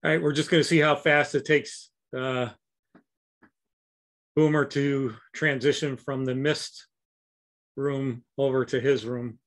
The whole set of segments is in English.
All right, we're just going to see how fast it takes Boomer to transition from the mist room over to his room.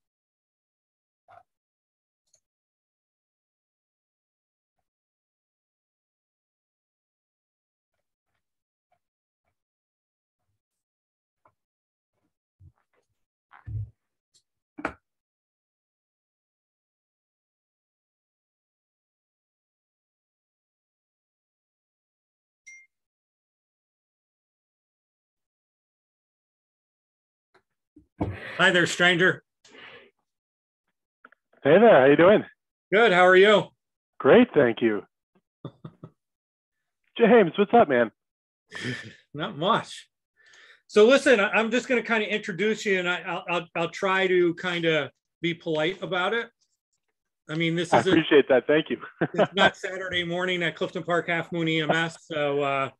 Hi there, stranger. Hey there, how you doing? Good, how are you? Great, thank you. James, what's up, man? Not much. So listen, I'm just going to kind of introduce you, and I'll try to kind of be polite about it. I mean, I appreciate that. Thank you. It's not Saturday morning at Clifton Park Half Moon EMS, so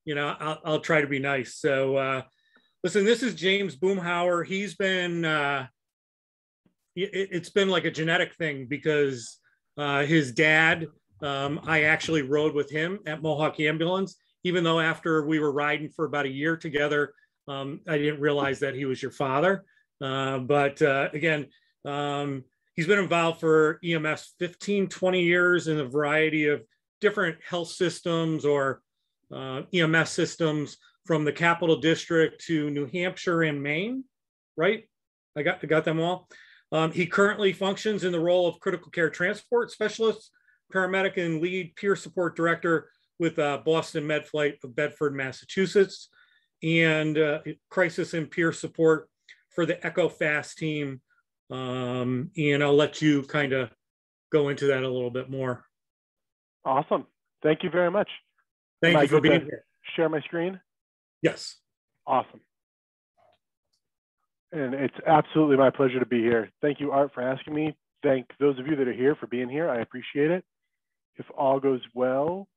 you know, I'll try to be nice. So listen, this is James Boomerhower. He's been it's been like a genetic thing because his dad, I actually rode with him at Mohawk Ambulance, even though after we were riding for about a year together, I didn't realize that he was your father. But again, he's been involved for EMS 15, 20 years in a variety of different health systems or EMS systems from the Capital District to New Hampshire and Maine, right? I got them all. He currently functions in the role of critical care transport specialist, paramedic, and lead peer support director with Boston Medflight of Bedford, Massachusetts, and crisis and peer support for the Echo Fast team. And I'll let you kind of go into that a little bit more. Awesome. Thank you very much. Thank you for being here. Share my screen? Yes. Awesome. And it's absolutely my pleasure to be here. Thank you, Art, for asking me. Thank those of you that are here for being here. I appreciate it. If all goes well,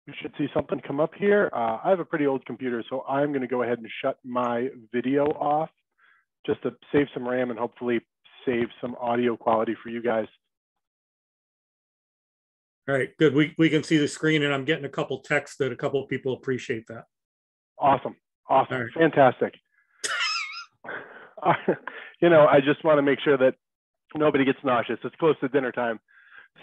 we should see something come up here. I have a pretty old computer, so I'm going to go ahead and shut my video off just to save some RAM and hopefully save some audio quality for you guys. All right, good. We can see the screen, and I'm getting a couple texts that a couple of people appreciate that. Awesome. Awesome. Right. Fantastic. You know, I just want to make sure that nobody gets nauseous. It's close to dinner time.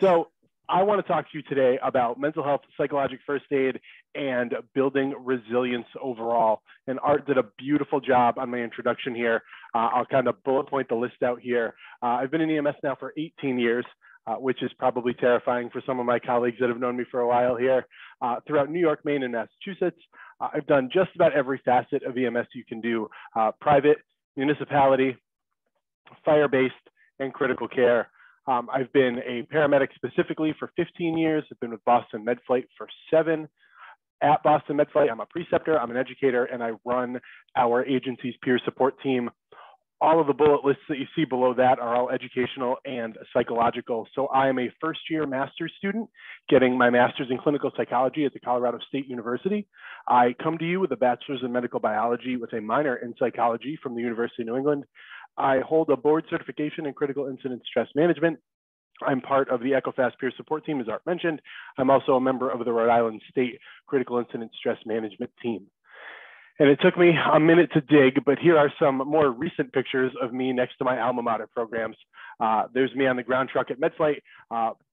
So I want to talk to you today about mental health, psychologic first aid, and building resilience overall. And Art did a beautiful job on my introduction here. I'll kind of bullet point the list out here. I've been in EMS now for 18 years, which is probably terrifying for some of my colleagues that have known me for a while here. Throughout New York, Maine, and Massachusetts, I've done just about every facet of EMS you can do: private, municipality, fire-based, and critical care. I've been a paramedic specifically for 15 years. I've been with Boston Medflight for 7. At Boston Medflight, I'm a preceptor, I'm an educator, and I run our agency's peer support team. All of the bullet lists that you see below that are all educational and psychological. So I am a first-year master's student getting my master's in clinical psychology at the Colorado State University. I come to you with a bachelor's in medical biology with a minor in psychology from the University of New England. I hold a board certification in critical incident stress management. I'm part of the EchoFast peer support team, as Art mentioned. I'm also a member of the Rhode Island State Critical Incident Stress Management team. And it took me a minute to dig, but here are some more recent pictures of me next to my alma mater programs. There's me on the ground truck at Medflight,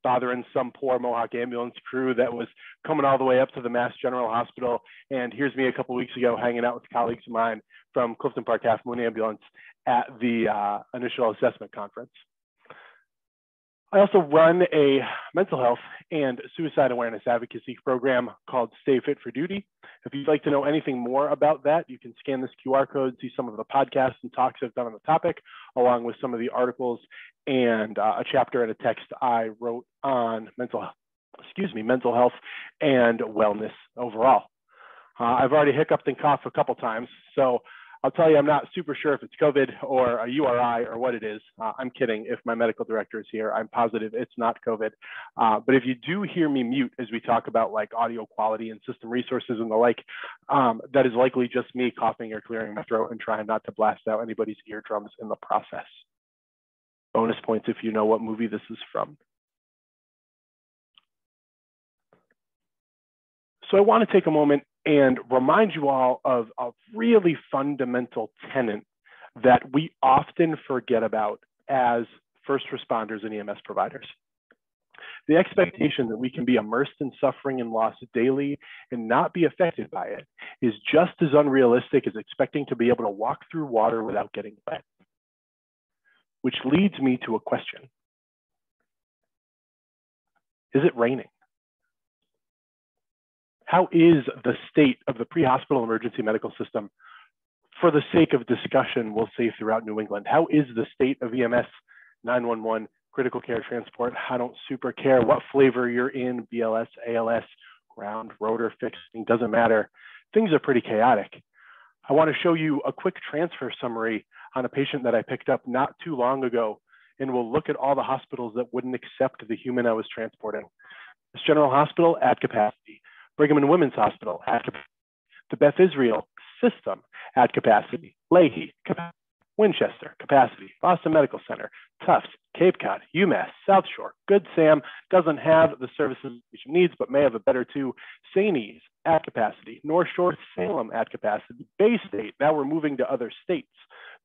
bothering some poor Mohawk ambulance crew that was coming all the way up to the Mass General Hospital. And here's me a couple weeks ago hanging out with colleagues of mine from Clifton Park Half Moon Ambulance at the initial assessment conference. I also run a mental health and suicide awareness advocacy program called Stay Fit for Duty. If you'd like to know anything more about that, you can scan this QR code, see some of the podcasts and talks I've done on the topic, along with some of the articles and a chapter and a text I wrote on mental health and wellness overall. I've already hiccuped and coughed a couple times, so I'll tell you, I'm not super sure if it's COVID or a URI or what it is. I'm kidding. If my medical director is here, I'm positive it's not COVID. But if you do hear me mute as we talk about like audio quality and system resources and the like, that is likely just me coughing or clearing my throat and trying not to blast out anybody's eardrums in the process. Bonus points if you know what movie this is from. So I want to take a moment and remind you all of a really fundamental tenet that we often forget about as first responders and EMS providers. The expectation that we can be immersed in suffering and loss daily and not be affected by it is just as unrealistic as expecting to be able to walk through water without getting wet. Which leads me to a question. Is it raining? How is the state of the pre-hospital emergency medical system? For the sake of discussion, we'll say throughout New England. How is the state of EMS, 911, critical care transport? I don't super care what flavor you're in, BLS, ALS, ground, rotor, fixing, doesn't matter. Things are pretty chaotic. I want to show you a quick transfer summary on a patient that I picked up not too long ago, and we'll look at all the hospitals that wouldn't accept the human I was transporting. This General Hospital at capacity, Brigham and Women's Hospital at capacity, the Beth Israel System at capacity, Leahy, capacity, Winchester, capacity, Boston Medical Center, Tufts, Cape Cod, UMass, South Shore, Good Sam, doesn't have the services patient needs, but may have a better two, St. E's at capacity, North Shore, Salem at capacity, Bay State, now we're moving to other states.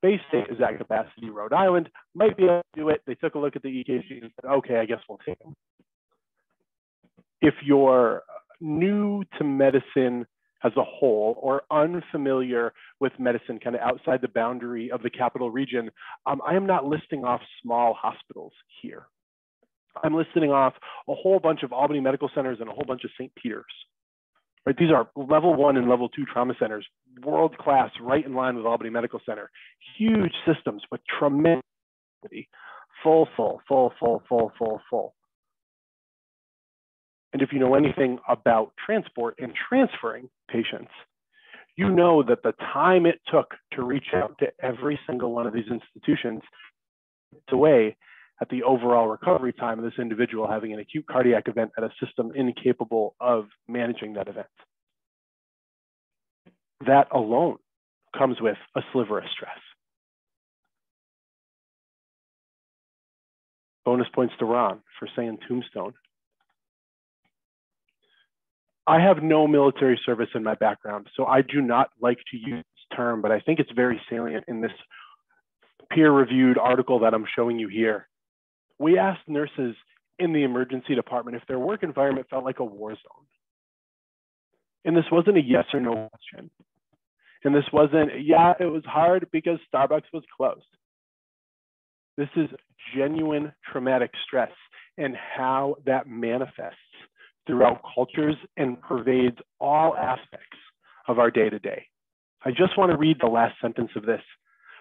Bay State is at capacity, Rhode Island, might be able to do it. They took a look at the EKG and said, okay, I guess we'll take them. If you're new to medicine as a whole or unfamiliar with medicine kind of outside the boundary of the capital region, I am not listing off small hospitals here. I'm listing off a whole bunch of Albany medical centers and a whole bunch of St. Peter's. Right? These are level 1 and level 2 trauma centers, world class, right in line with Albany Medical Center. Huge systems with tremendous full. And if you know anything about transport and transferring patients, you know that the time it took to reach out to every single one of these institutions it's away at the overall recovery time of this individual having an acute cardiac event at a system incapable of managing that event. That alone comes with a sliver of stress. Bonus points to Ron for saying tombstone. I have no military service in my background, so I do not like to use this term, but I think it's very salient in this peer-reviewed article that I'm showing you here. We asked nurses in the emergency department if their work environment felt like a war zone. And this wasn't a yes or no question. And this wasn't, yeah, it was hard because Starbucks was closed. This is genuine traumatic stress and how that manifests throughout cultures and pervades all aspects of our day-to-day. I just want to read the last sentence of this.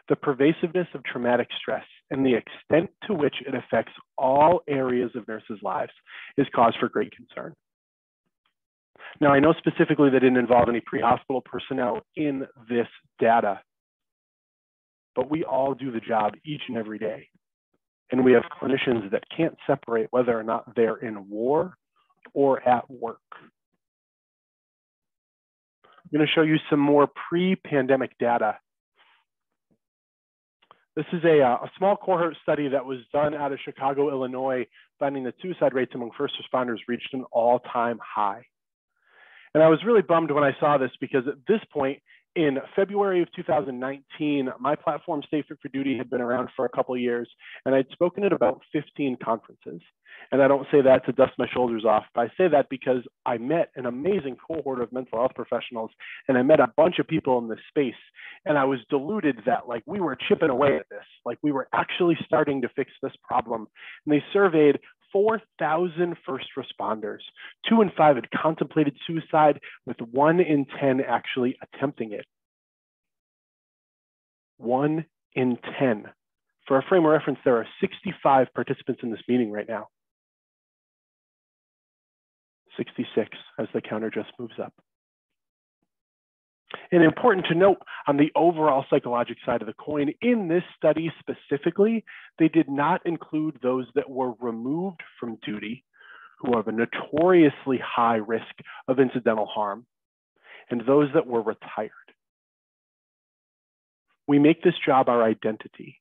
The pervasiveness of traumatic stress and the extent to which it affects all areas of nurses' lives is cause for great concern. Now, I know specifically that didn't involve any pre-hospital personnel in this data, but we all do the job each and every day. And we have clinicians that can't separate whether or not they're in war or at work. I'm going to show you some more pre-pandemic data. This is a small cohort study that was done out of Chicago, Illinois, finding that suicide rates among first responders reached an all-time high. And I was really bummed when I saw this because at this point, in February of 2019, my platform, Fit4Duty, had been around for a couple of years, and I'd spoken at about 15 conferences. And I don't say that to dust my shoulders off, but I say that because I met an amazing cohort of mental health professionals, and I met a bunch of people in this space, and I was deluded that like we were chipping away at this, like we were actually starting to fix this problem. And they surveyed 4,000 first responders. 2 in 5 had contemplated suicide, with 1 in 10 actually attempting it. 1 in 10. For a frame of reference, there are 65 participants in this meeting right now. 66 as the counter just moves up. And important to note on the overall psychologic side of the coin, in this study specifically, they did not include those that were removed from duty, who have a notoriously high risk of incidental harm, and those that were retired. We make this job our identity.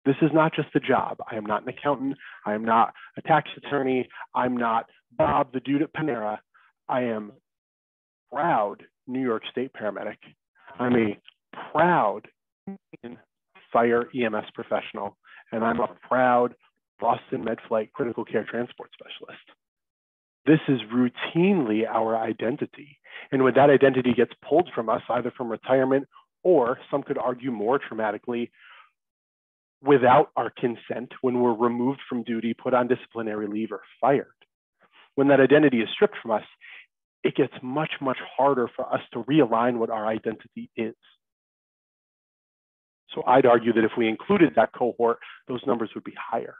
This is not just a job. I am not an accountant. I am not a tax attorney. I'm not Bob, the dude at Panera. I am proud New York State paramedic. I'm a proud fire EMS professional, and I'm a proud Boston Medflight critical care transport specialist. This is routinely our identity. And when that identity gets pulled from us, either from retirement or, some could argue more traumatically, without our consent, when we're removed from duty, put on disciplinary leave, or fired, when that identity is stripped from us, it gets much, much harder for us to realign what our identity is. So I'd argue that if we included that cohort, those numbers would be higher.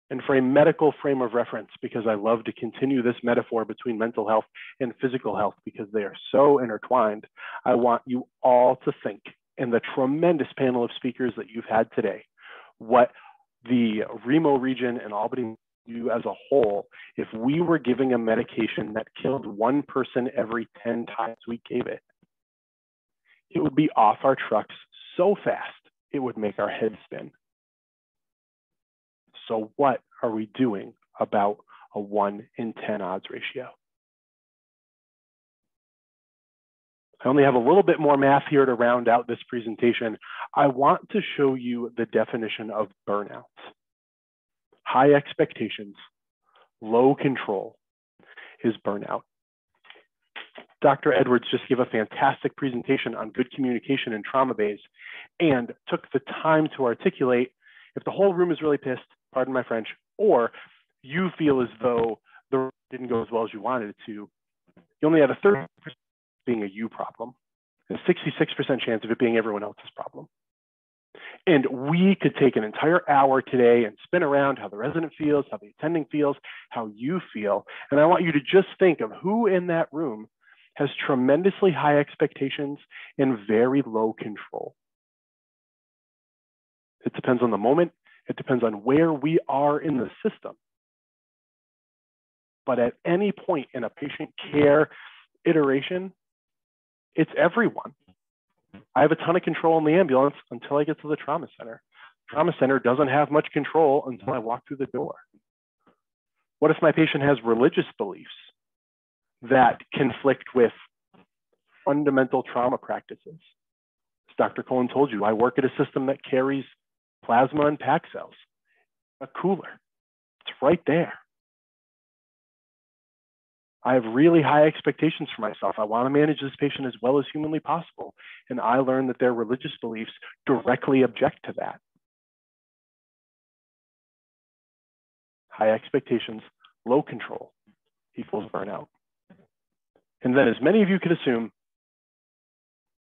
And for a medical frame of reference, because I love to continue this metaphor between mental health and physical health because they are so intertwined, I want you all to think, in the tremendous panel of speakers that you've had today, what the Remo region and Albany do as a whole if we were giving a medication that killed one person every 10 times we gave it. It would be off our trucks so fast, it would make our heads spin. So what are we doing about a 1 in 10 odds ratio? I only have a little bit more math here to round out this presentation. I want to show you the definition of burnout. High expectations, low control is burnout. Dr. Edwards just gave a fantastic presentation on good communication in trauma bays and took the time to articulate if the whole room is really pissed, pardon my French, or you feel as though the room didn't go as well as you wanted it to, you only have a 30% being a you problem, and a 66% chance of it being everyone else's problem. And we could take an entire hour today and spin around how the resident feels, how the attending feels, how you feel. And I want you to just think of who in that room has tremendously high expectations and very low control. It depends on the moment. It depends on where we are in the system. But at any point in a patient care iteration, it's everyone. I have a ton of control in the ambulance until I get to the trauma center. Trauma center doesn't have much control until I walk through the door. What if my patient has religious beliefs that conflict with fundamental trauma practices? As Dr. Cohen told you, I work at a system that carries plasma and pack cells, a cooler. It's right there. I have really high expectations for myself. I want to manage this patient as well as humanly possible. And I learned that their religious beliefs directly object to that. High expectations, low control equals burnout. And then, as many of you could assume,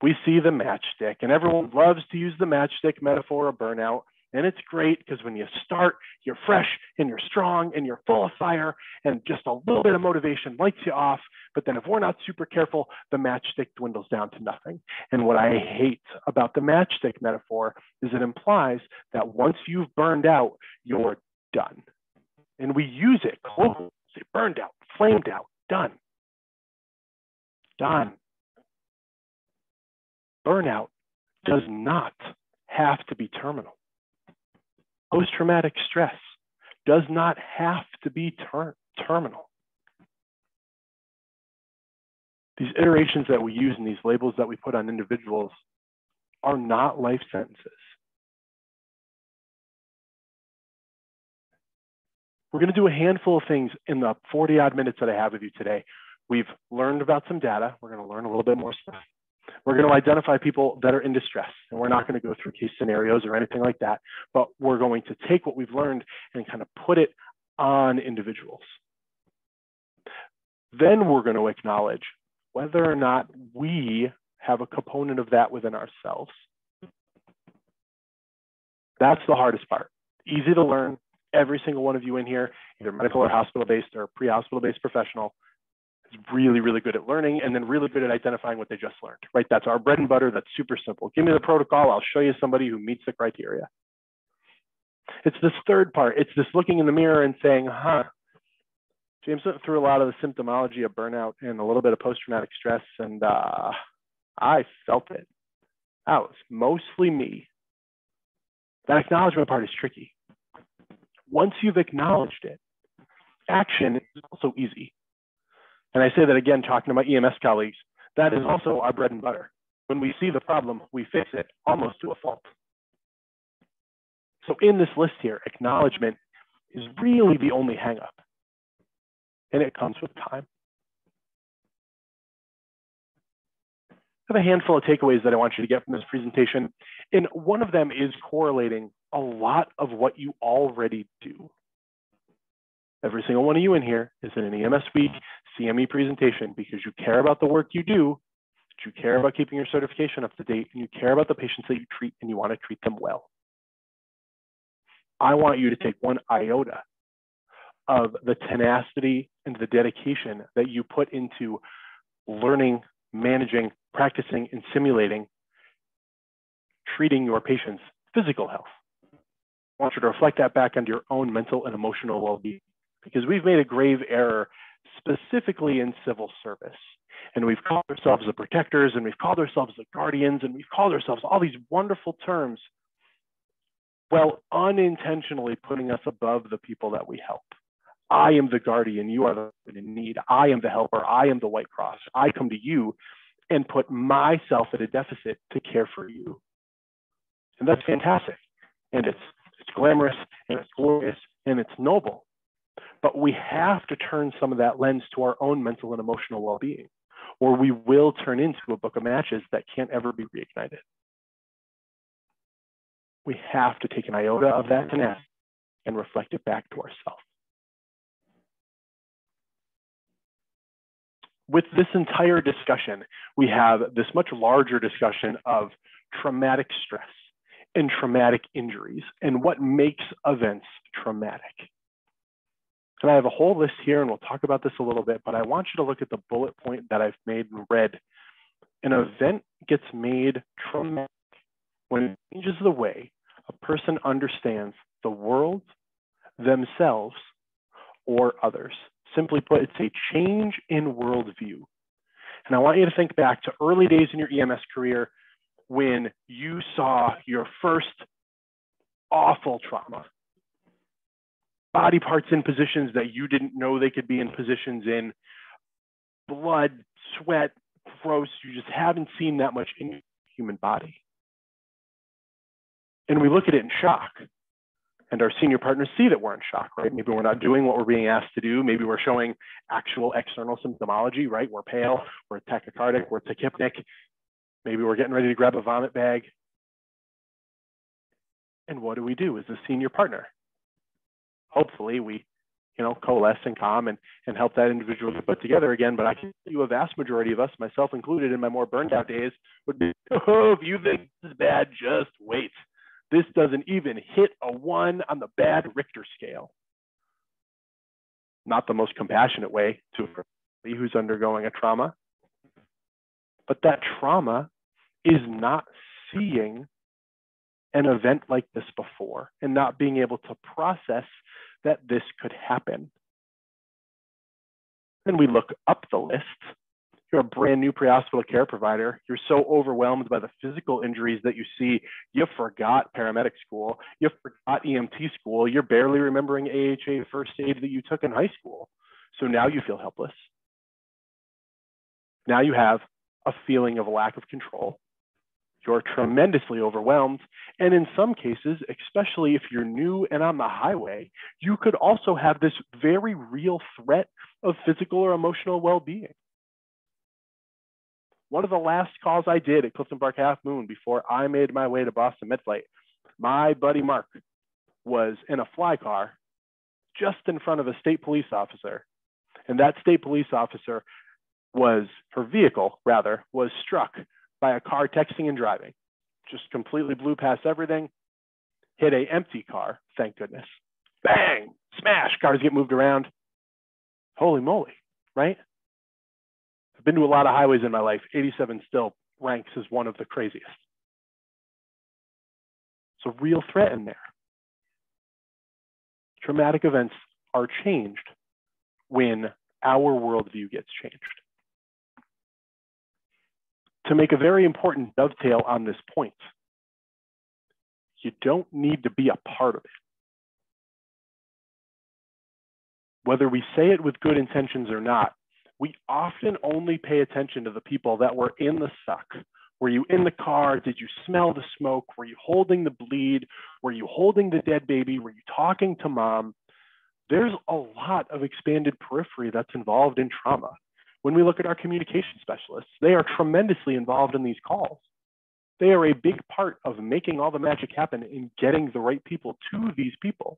we see the matchstick, and everyone loves to use the matchstick metaphor of burnout. And it's great because when you start, you're fresh and you're strong and you're full of fire and just a little bit of motivation lights you off. But then if we're not super careful, the matchstick dwindles down to nothing. And what I hate about the matchstick metaphor is it implies that once you've burned out, you're done. And we use it, say burned out, flamed out, done. Done. Burnout does not have to be terminal. Post-traumatic stress does not have to be terminal. These iterations that we use and these labels that we put on individuals are not life sentences. We're going to do a handful of things in the 40-odd minutes that I have with you today. We've learned about some data. We're going to learn a little bit more stuff. We're going to identify people that are in distress, and we're not going to go through case scenarios or anything like that, but we're going to take what we've learned and kind of put it on individuals. Then we're going to acknowledge whether or not we have a component of that within ourselves. That's the hardest part. Easy to learn. Every single one of you in here, either medical or hospital-based or pre-hospital-based professional, is really, really good at learning and then really good at identifying what they just learned, right? That's our bread and butter. That's super simple. Give me the protocol. I'll show you somebody who meets the criteria. It's this third part. It's this looking in the mirror and saying, James went through a lot of the symptomology of burnout and a little bit of post-traumatic stress, and I felt it. That was mostly me. That acknowledgement part is tricky. Once you've acknowledged it, action is also easy. And I say that again, talking to my EMS colleagues, that is also our bread and butter. When we see the problem, we fix it almost to a fault. So in this list here, acknowledgement is really the only hang-up. And it comes with time. I have a handful of takeaways that I want you to get from this presentation. And one of them is correlating a lot of what you already do. Every single one of you in here is in an EMS Week CME presentation because you care about the work you do, you care about keeping your certification up to date, and you care about the patients that you treat, and you want to treat them well. I want you to take one iota of the tenacity and the dedication that you put into learning, managing, practicing, and simulating treating your patient's physical health. I want you to reflect that back onto your own mental and emotional well-being, because we've made a grave error specifically in civil service. And we've called ourselves the protectors, and we've called ourselves the guardians, and we've called ourselves all these wonderful terms, while unintentionally putting us above the people that we help. I am the guardian, you are the one in need. I am the helper, I am the White Cross. I come to you and put myself at a deficit to care for you. And that's fantastic. And it's glamorous, and it's glorious, and it's noble. But we have to turn some of that lens to our own mental and emotional well-being, or we will turn into a book of matches that can't ever be reignited. We have to take an iota of that tenacity and reflect it back to ourselves. With this entire discussion, we have this much larger discussion of traumatic stress and traumatic injuries and what makes events traumatic. And I have a whole list here, and we'll talk about this a little bit, but I want you to look at the bullet point that I've made in red. An event gets made traumatic when it changes the way a person understands the world, themselves, or others. Simply put, it's a change in worldview. And I want you to think back to early days in your EMS career when you saw your first awful trauma. Body parts in positions that you didn't know they could be in positions in, blood, sweat, gross. You just haven't seen that much in your human body. And we look at it in shock. And our senior partners see that we're in shock, right? Maybe we're not doing what we're being asked to do. Maybe we're showing actual external symptomology, right? We're pale, we're tachycardic, we're tachypnic. Maybe we're getting ready to grab a vomit bag. And what do as a senior partner? Hopefully we, coalesce and calm and help that individual get put together again. But I can tell you a vast majority of us, myself included in my more burned out days, would be, oh, if you think this is bad, just wait. This doesn't even hit a 1 on the bad Richter scale. Not the most compassionate way to a person who's undergoing a trauma. But that trauma is not seeing an event like this before and not being able to process that this could happen. Then we look up the list. You're a brand new pre-hospital care provider. You're so overwhelmed by the physical injuries that you see, you forgot paramedic school, you forgot EMT school, you're barely remembering AHA first aid that you took in high school. So now you feel helpless. Now you have a feeling of a lack of control. You're tremendously overwhelmed. And in some cases, especially if you're new and on the highway, you could also have this very real threat of physical or emotional well-being. One of the last calls I did at Clifton Park Half Moon before I made my way to Boston Medflight, my buddy Mark was in a fly car just in front of a state police officer. And that state police officer her vehicle was struck by a car texting and driving. Just completely blew past everything, hit an empty car, thank goodness. Bang, smash, cars get moved around. Holy moly, right? I've been to a lot of highways in my life. 87 still ranks as one of the craziest. It's a real threat in there. Traumatic events are changed when our worldview gets changed. To make a very important dovetail on this point, You don't need to be a part of it. Whether we say it with good intentions or not, we often only pay attention to the people that were in the suck. Were you in the car? Did you smell the smoke? Were you holding the bleed? Were you holding the dead baby? Were you talking to mom? There's a lot of expanded periphery that's involved in trauma. When we look at our communication specialists, they are tremendously involved in these calls. They are a big part of making all the magic happen in getting the right people to these people.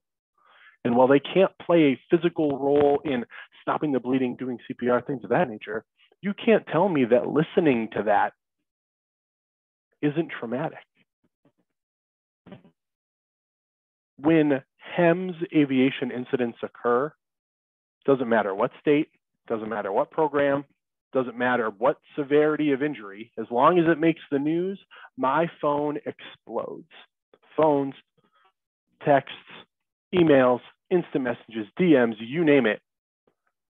And while they can't play a physical role in stopping the bleeding, doing CPR, things of that nature, you can't tell me that listening to that isn't traumatic. When HEMS aviation incidents occur, doesn't matter what state, doesn't matter what program, doesn't matter what severity of injury, as long as it makes the news, my phone explodes. Phones, texts, emails, instant messages, DMs, you name it.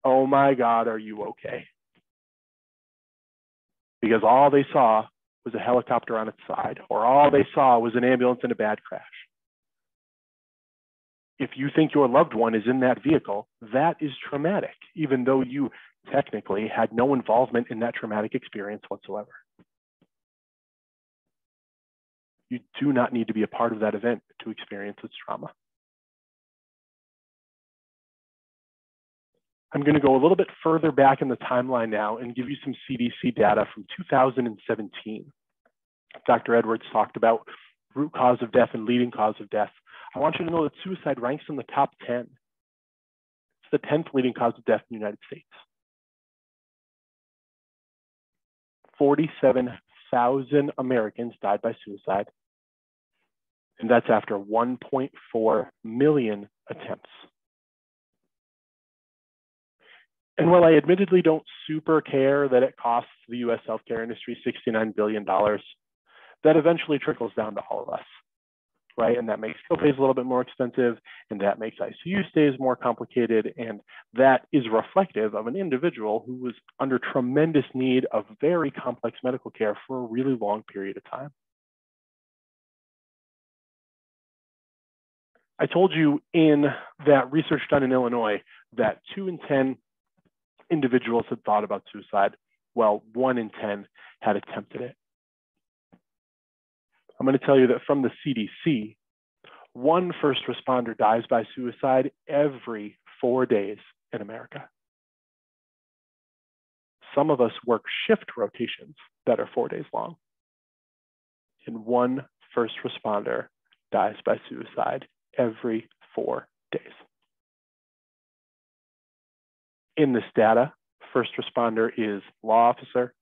Oh my God, are you okay? Because all they saw was a helicopter on its side, or all they saw was an ambulance in a bad crash. If you think your loved one is in that vehicle, that is traumatic, even though you technically had no involvement in that traumatic experience whatsoever. You do not need to be a part of that event to experience its trauma. I'm going to go a little bit further back in the timeline now and give you some CDC data from 2017. Dr. Edwards talked about root cause of death and leading cause of death. I want you to know that suicide ranks in the top 10. It's the 10th leading cause of death in the United States. 47,000 Americans died by suicide, and that's after 1.4 million attempts. And while I admittedly don't super care that it costs the US healthcare industry $69 billion, that eventually trickles down to all of us, right? And that makes copays a little bit more expensive, and that makes ICU stays more complicated, and that is reflective of an individual who was under tremendous need of very complex medical care for a really long period of time. I told you in that research done in Illinois that 2 in 10 individuals had thought about suicide. Well, 1 in 10 had attempted it. I'm going to tell you that from the CDC, 1 first responder dies by suicide every 4 days in America. Some of us work shift rotations that are 4 days long. And 1 first responder dies by suicide every 4 days. In this data, first responder is law officer,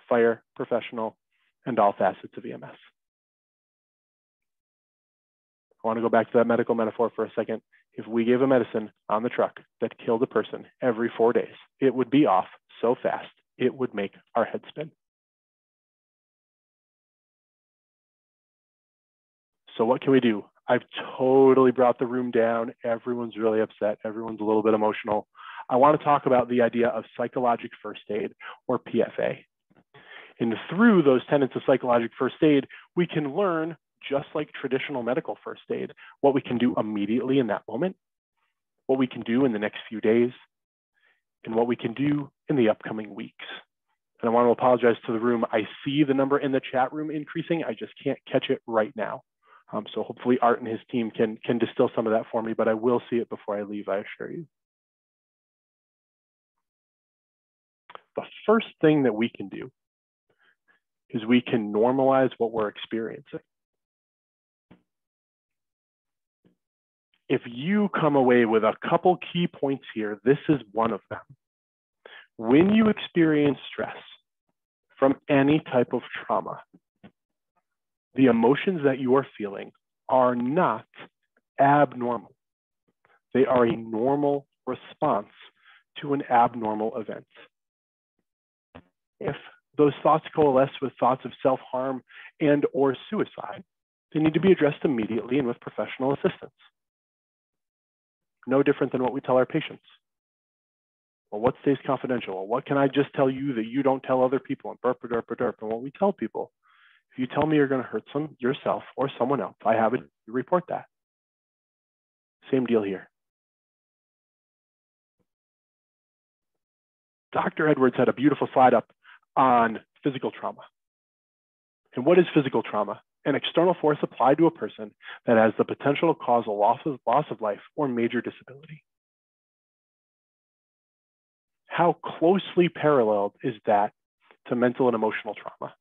fire professional, and all facets of EMS. I want to go back to that medical metaphor for a second. If we gave a medicine on the truck that killed a person every 4 days, it would be off so fast, it would make our head spin. So what can we do? I've totally brought the room down. Everyone's really upset. Everyone's a little bit emotional. I want to talk about the idea of psychologic first aid, or PFA. And through those tenets of psychologic first aid, we can learn, just like traditional medical first aid, what we can do immediately in that moment, what we can do in the next few days, and what we can do in the upcoming weeks. And I want to apologize to the room. I see the number in the chat room increasing. I just can't catch it right now. So hopefully Art and his team can distill some of that for me, but I will see it before I leave, I assure you. The first thing that we can do is we can normalize what we're experiencing. If you come away with a couple key points here, this is one of them. When you experience stress from any type of trauma, the emotions that you are feeling are not abnormal. They are a normal response to an abnormal event. If those thoughts coalesce with thoughts of self-harm and or suicide, they need to be addressed immediately and with professional assistance. No different than what we tell our patients. Well, what stays confidential? Well, what can I just tell you that you don't tell other people? And burp, burp, burp, burp. And what we tell people If you tell me you're going to hurt yourself or someone else, I have it, you report that. Same deal here. Dr. Edwards had a beautiful slide up on physical trauma. And what is physical trauma? An external force applied to a person that has the potential to cause a loss of life or major disability. How closely paralleled is that to mental and emotional trauma?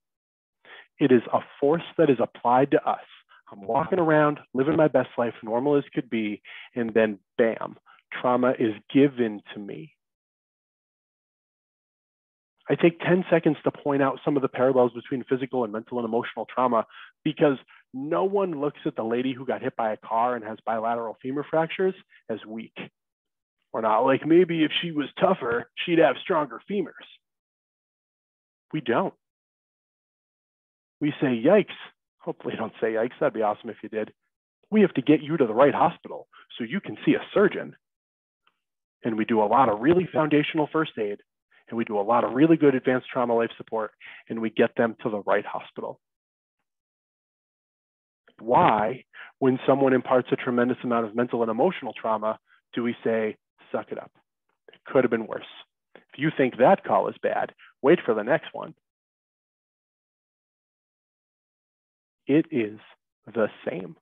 It is a force that is applied to us. I'm walking around, living my best life, normal as could be, and then bam, trauma is given to me. I take 10 seconds to point out some of the parallels between physical and mental and emotional trauma because no one looks at the lady who got hit by a car and has bilateral femur fractures as weak. We're not like, maybe if she was tougher, she'd have stronger femurs. We don't. We say, yikes. Hopefully you don't say yikes. That'd be awesome if you did. We have to get you to the right hospital so you can see a surgeon. And we do a lot of really foundational first aid. And we do a lot of really good advanced trauma life support, and we get them to the right hospital. Why, when someone imparts a tremendous amount of mental and emotional trauma, do we say, suck it up? It could have been worse. If you think that call is bad, wait for the next one. It is the same.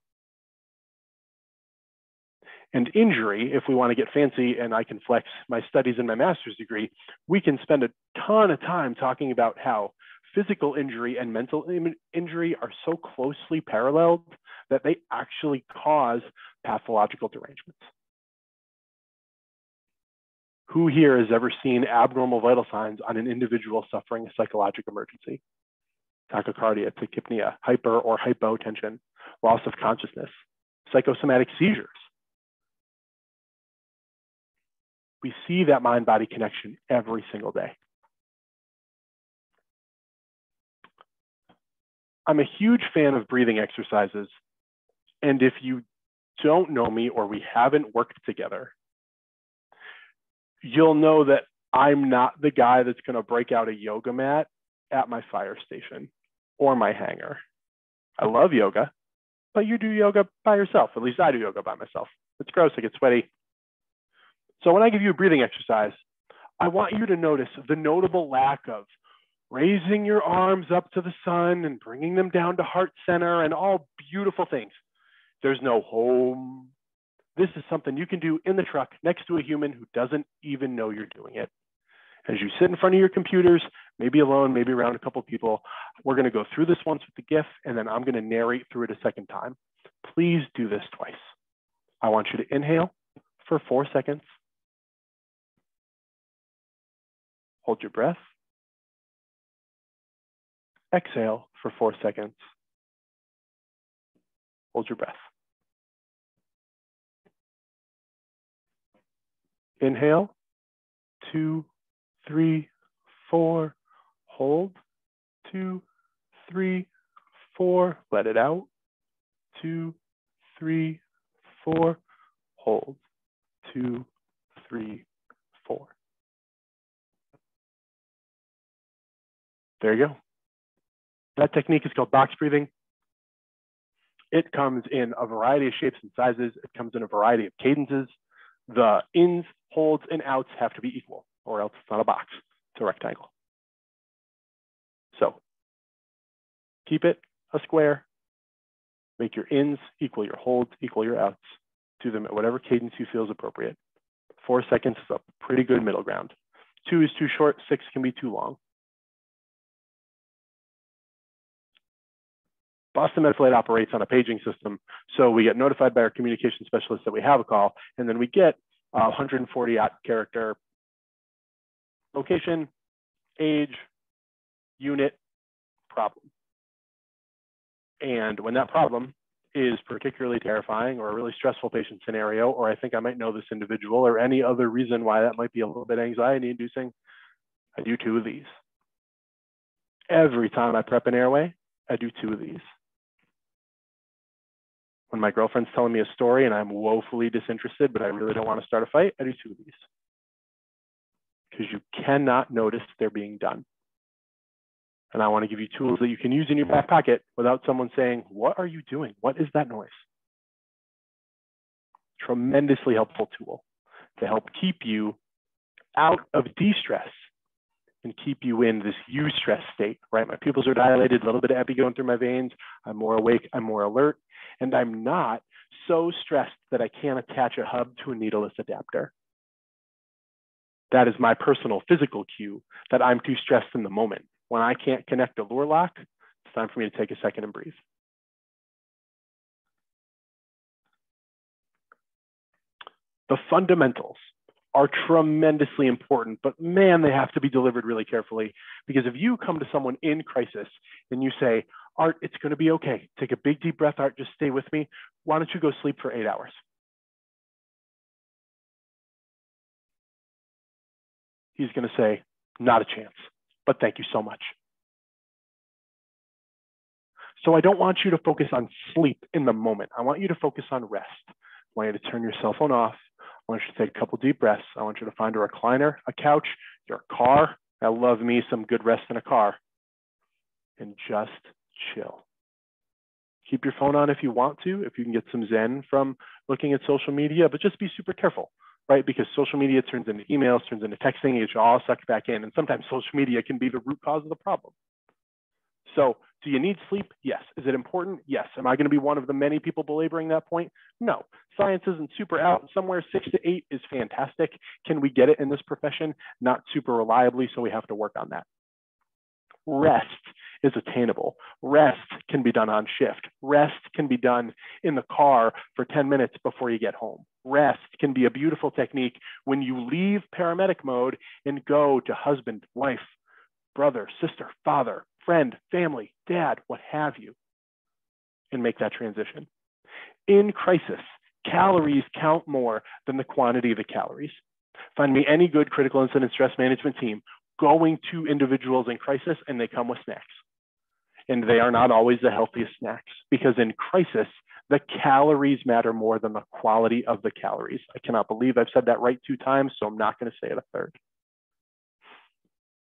And injury, if we want to get fancy and I can flex my studies in my master's degree, we can spend a ton of time talking about how physical injury and mental injury are so closely paralleled that they actually cause pathological derangements. Who here has ever seen abnormal vital signs on an individual suffering a psychological emergency? Tachycardia, tachypnea, hyper or hypotension, loss of consciousness, psychosomatic seizures. We see that mind-body connection every single day. I'm a huge fan of breathing exercises. And if you don't know me or we haven't worked together, you'll know that I'm not the guy that's going to break out a yoga mat at my fire station or my hangar. I love yoga, but you do yoga by yourself. At least I do yoga by myself. It's gross, I get sweaty. So when I give you a breathing exercise, I want you to notice the notable lack of raising your arms up to the sun and bringing them down to heart center and all beautiful things. There's no home. This is something you can do in the truck next to a human who doesn't even know you're doing it. As you sit in front of your computers, maybe alone, maybe around a couple of people, we're going to go through this once with the GIF, and then I'm going to narrate through it a second time. Please do this twice. I want you to inhale for 4 seconds. Hold your breath. Exhale for 4 seconds. Hold your breath. Inhale, 2, 3, 4. Hold, 2, 3, 4. Let it out, 2, 3, 4. Hold, 2, 3, 4. There you go. That technique is called box breathing. It comes in a variety of shapes and sizes. It comes in a variety of cadences. The ins, holds, and outs have to be equal, or else it's not a box, it's a rectangle. So keep it a square. Make your ins equal your holds, equal your outs. Do them at whatever cadence you feel is appropriate. 4 seconds is a pretty good middle ground. 2 is too short, 6 can be too long. Boston Medflight operates on a paging system, so we get notified by our communication specialist that we have a call, and then we get a 140 character location, age, unit, problem. And when that problem is particularly terrifying or a really stressful patient scenario, or I think I might know this individual, or any other reason why that might be a little bit anxiety inducing, I do 2 of these. Every time I prep an airway, I do 2 of these. When my girlfriend's telling me a story and I'm woefully disinterested, but I really don't want to start a fight, I do 2 of these. Because you cannot notice they're being done. And I want to give you tools that you can use in your back pocket without someone saying, what are you doing? What is that noise? Tremendously helpful tool to help keep you out of de-stress and keep you in this eustress state, right? My pupils are dilated, a little bit of epi going through my veins. I'm more awake, I'm more alert, and I'm not so stressed that I can't attach a hub to a needleless adapter. That is my personal physical cue that I'm too stressed in the moment. When I can't connect a lure lock, it's time for me to take a second and breathe. The fundamentals are tremendously important, but man, they have to be delivered really carefully. Because if you come to someone in crisis and you say, Art, it's going to be okay. Take a big deep breath, Art, just stay with me. Why don't you go sleep for 8 hours? He's going to say, not a chance, but thank you so much. So I don't want you to focus on sleep in the moment. I want you to focus on rest. I want you to turn your cell phone off. I want you to take a couple deep breaths. I want you to find a recliner, a couch, your car. I love me some good rest in a car. And just chill. Keep your phone on if you want to, if you can get some zen from looking at social media, but just be super careful, right? Because social media turns into emails, turns into texting, you get all sucked back in. And sometimes social media can be the root cause of the problem. So do you need sleep? Yes. Is it important? Yes. Am I going to be one of the many people belaboring that point? No. Science isn't super out. Somewhere 6 to 8 is fantastic. Can we get it in this profession? Not super reliably, so we have to work on that. Rest is attainable. Rest can be done on shift. Rest can be done in the car for 10 minutes before you get home. Rest can be a beautiful technique when you leave paramedic mode and go to husband, wife, brother, sister, father, friend, family, dad, what have you, and make that transition. In crisis, calories count more than the quantity of the calories. Find me any good critical incident stress management team going to individuals in crisis, and they come with snacks. And they are not always the healthiest snacks, because in crisis, the calories matter more than the quality of the calories. I cannot believe I've said that right 2 times, so I'm not going to say it a third.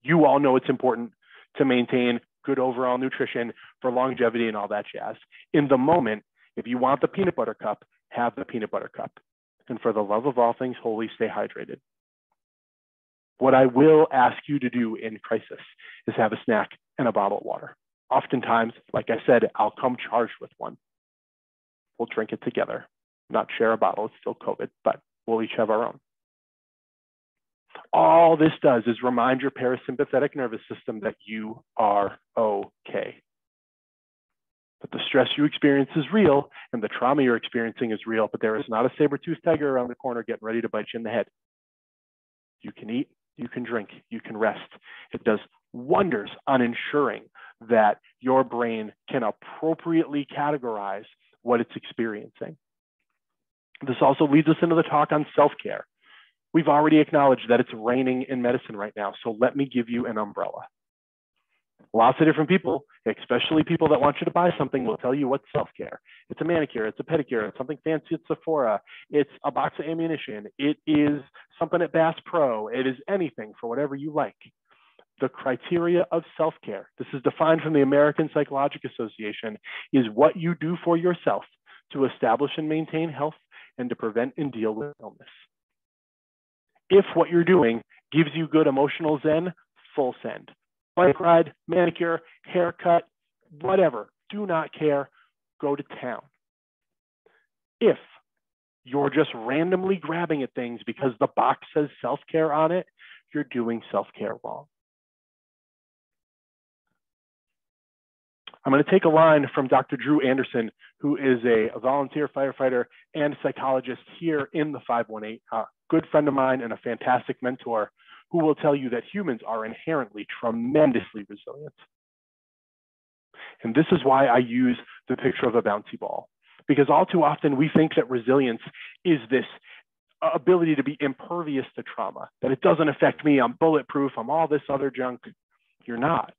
You all know it's important to maintain good overall nutrition for longevity and all that jazz. In the moment, if you want the peanut butter cup, have the peanut butter cup. And for the love of all things holy, stay hydrated. What I will ask you to do in crisis is have a snack and a bottle of water. Oftentimes, like I said, I'll come charged with one. We'll drink it together, not share a bottle. It's still COVID, but we'll each have our own. All this does is remind your parasympathetic nervous system that you are okay. That the stress you experience is real and the trauma you're experiencing is real, but there is not a saber-toothed tiger around the corner getting ready to bite you in the head. You can eat, you can drink, you can rest. It does wonders on ensuring that your brain can appropriately categorize what it's experiencing. This also leads us into the talk on self-care. We've already acknowledged that it's raining in medicine right now, so let me give you an umbrella. Lots of different people, especially people that want you to buy something, will tell you what's self-care. It's a manicure, it's a pedicure, it's something fancy at Sephora, it's a box of ammunition, it is something at Bass Pro, it is anything for whatever you like. The criteria of self-care, this is defined from the American Psychological Association, is what you do for yourself to establish and maintain health and to prevent and deal with illness. If what you're doing gives you good emotional zen, full send. Bike ride, manicure, haircut, whatever, do not care, go to town. If you're just randomly grabbing at things because the box says self-care on it, you're doing self-care wrong. I'm going to take a line from Dr. Drew Anderson, who is a volunteer firefighter and psychologist here in the 518, a good friend of mine and a fantastic mentor, who will tell you that humans are inherently tremendously resilient. And this is why I use the picture of a bouncy ball, because all too often we think that resilience is this ability to be impervious to trauma, that it doesn't affect me, I'm bulletproof, I'm all this other junk. You're not.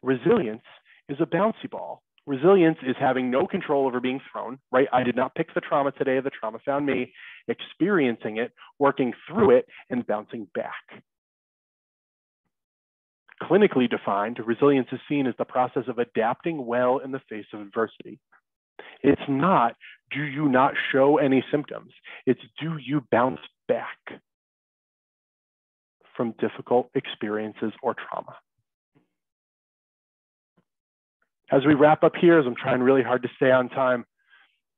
Resilience is a bouncy ball. Resilience is having no control over being thrown, right? I did not pick the trauma today, the trauma found me, experiencing it, working through it, and bouncing back. Clinically defined, resilience is seen as the process of adapting well in the face of adversity. It's not, do you not show any symptoms? It's, do you bounce back from difficult experiences or trauma? As we wrap up here, as I'm trying really hard to stay on time,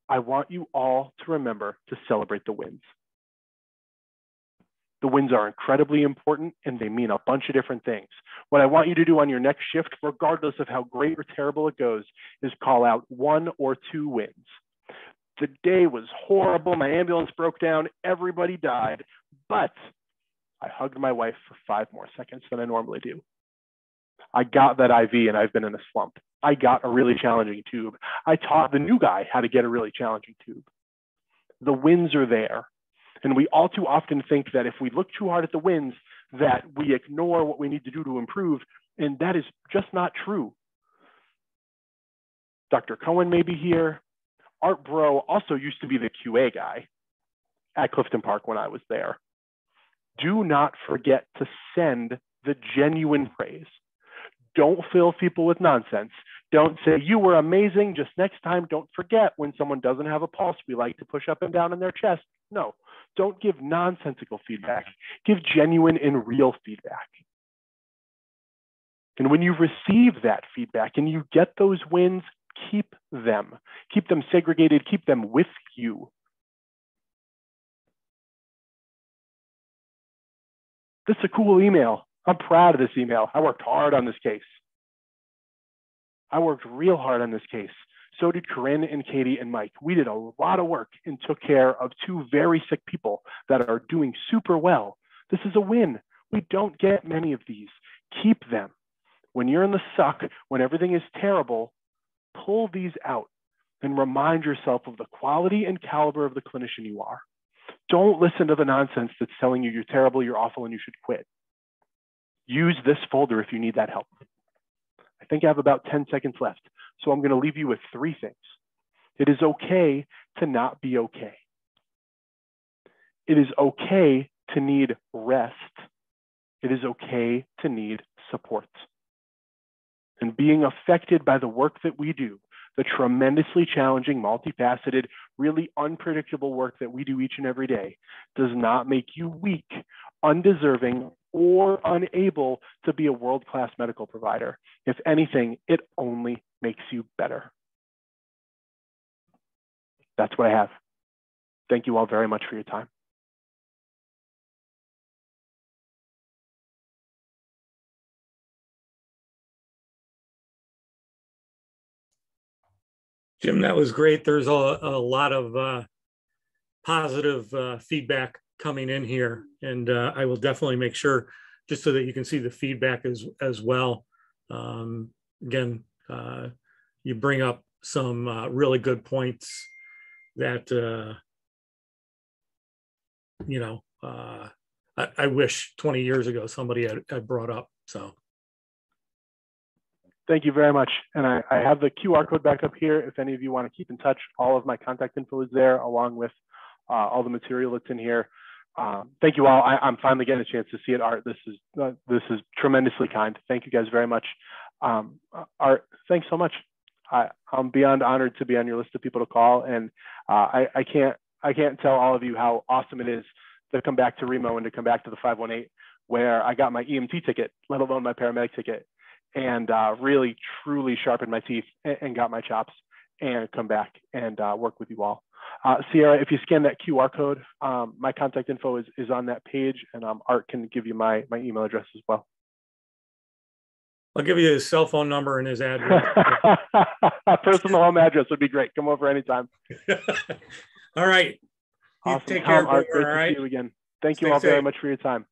I want you all to remember to celebrate the wins. The wins are incredibly important and they mean a bunch of different things. What I want you to do on your next shift, regardless of how great or terrible it goes, is call out 1 or 2 wins. The day was horrible. My ambulance broke down. Everybody died, but I hugged my wife for 5 more seconds than I normally do. I got that IV and I've been in a slump. I got a really challenging tube. I taught the new guy how to get a really challenging tube. The wins are there. And we all too often think that if we look too hard at the wins, that we ignore what we need to do to improve. And that is just not true. Dr. Cohen may be here. Art Bro also used to be the QA guy at Clifton Park when I was there. Do not forget to send the genuine praise. Don't fill people with nonsense. Don't say, you were amazing. Just next time, don't forget when someone doesn't have a pulse, we like to push up and down in their chest. No, don't give nonsensical feedback. Give genuine and real feedback. And when you receive that feedback and you get those wins, keep them. Keep them segregated. Keep them with you. This is a cool email. I'm proud of this email. I worked hard on this case. I worked real hard on this case. So did Corinne and Katie and Mike. We did a lot of work and took care of 2 very sick people that are doing super well. This is a win. We don't get many of these. Keep them. When you're in the suck, when everything is terrible, pull these out and remind yourself of the quality and caliber of the clinician you are. Don't listen to the nonsense that's telling you you're terrible, you're awful, and you should quit. Use this folder if you need that help. I think I have about 10 seconds left. So I'm going to leave you with 3 things. It is okay to not be okay. It is okay to need rest. It is okay to need support. And being affected by the work that we do, the tremendously challenging, multifaceted, really unpredictable work that we do each and every day, does not make you weak, undeserving, or unable to be a world-class medical provider. If anything, it only makes you better. That's what I have. Thank you all very much for your time. Jim, that was great. There's a lot of positive feedback coming in here, and I will definitely make sure, just so that you can see the feedback as well. Again, you bring up some really good points that I wish 20 years ago somebody had brought up. So thank you very much. And I have the QR code back up here. If any of you want to keep in touch, all of my contact info is there, along with all the material that's in here. Thank you all. I'm finally getting a chance to see it, Art. This is tremendously kind. Thank you guys very much. Art, thanks so much. I'm beyond honored to be on your list of people to call, and I can't tell all of you how awesome it is to come back to Remo and to come back to the 518, where I got my EMT ticket, let alone my paramedic ticket, and really truly sharpened my teeth and got my chops, and come back and work with you all. Sierra, if you scan that QR code, my contact info is on that page, and Art can give you my email address as well. I'll give you his cell phone number and his address. Personal home address would be great. Come over anytime. All right. Awesome. Take care, Art, Boomer, all right? See you again. Thank you all very much for your time.